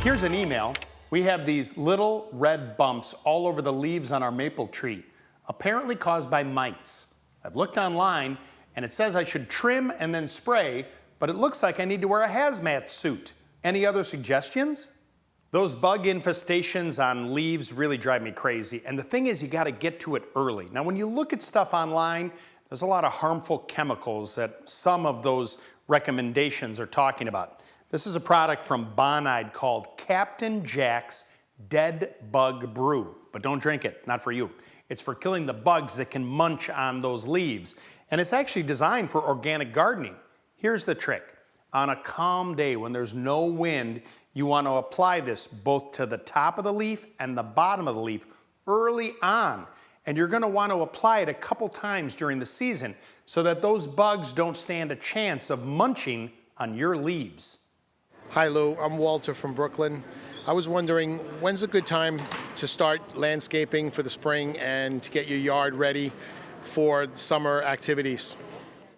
Here's an email. We have these little red bumps all over the leaves on our maple tree, apparently caused by mites. I've looked online and it says I should trim and then spray, but it looks like I need to wear a hazmat suit. Any other suggestions? Those bug infestations on leaves really drive me crazy. And the thing is, you gotta get to it early. Now, when you look at stuff online, there's a lot of harmful chemicals that some of those recommendations are talking about. This is a product from Bonide called Captain Jack's Dead Bug Brew. But don't drink it, not for you. It's for killing the bugs that can munch on those leaves. And it's actually designed for organic gardening. Here's the trick. On a calm day when there's no wind, you want to apply this both to the top of the leaf and the bottom of the leaf early on. And you're going to want to apply it a couple times during the season so that those bugs don't stand a chance of munching on your leaves. Hi Lou, I'm Walter from Brooklyn. I was wondering, when's a good time to start landscaping for the spring and to get your yard ready for summer activities?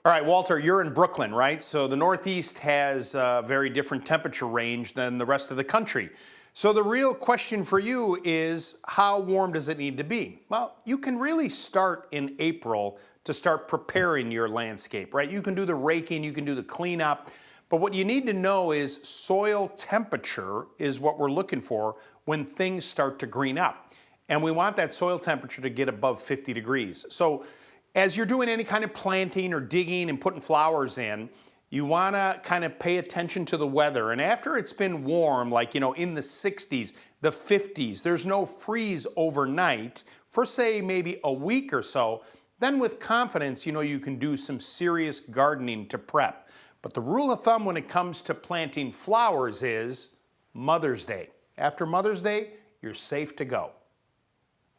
All right, Walter, you're in Brooklyn, right? So the Northeast has a very different temperature range than the rest of the country. So the real question for you is, how warm does it need to be? Well, you can really start in April to start preparing your landscape, right? You can do the raking, you can do the cleanup, but what you need to know is soil temperature is what we're looking for when things start to green up. And we want that soil temperature to get above 50 degrees. So as you're doing any kind of planting or digging and putting flowers in, you want to kind of pay attention to the weather. And after it's been warm, like, in the 60s, the 50s, there's no freeze overnight for, say, maybe a week or so, then with confidence, you can do some serious gardening to prep. But the rule of thumb when it comes to planting flowers is Mother's Day. After Mother's Day, you're safe to go.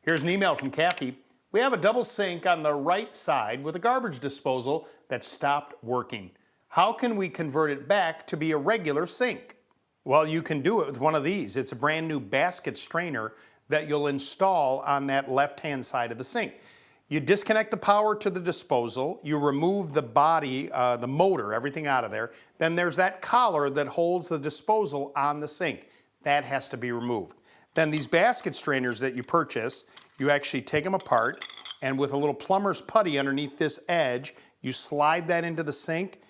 Here's an email from Kathy. We have a double sink on the right side with a garbage disposal that stopped working. How can we convert it back to be a regular sink? Well, you can do it with one of these. It's a brand new basket strainer that you'll install on that left-hand side of the sink. You disconnect the power to the disposal, you remove the body, the motor, everything out of there. Then there's that collar that holds the disposal on the sink. That has to be removed. Then these basket strainers that you purchase, you actually take them apart, and with a little plumber's putty underneath this edge, you slide that into the sink,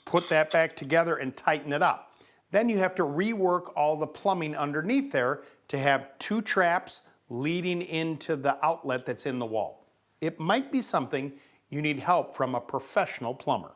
put that back together and tighten it up. Then you have to rework all the plumbing underneath there to have two traps leading into the outlet that's in the wall. It might be something you need help from a professional plumber.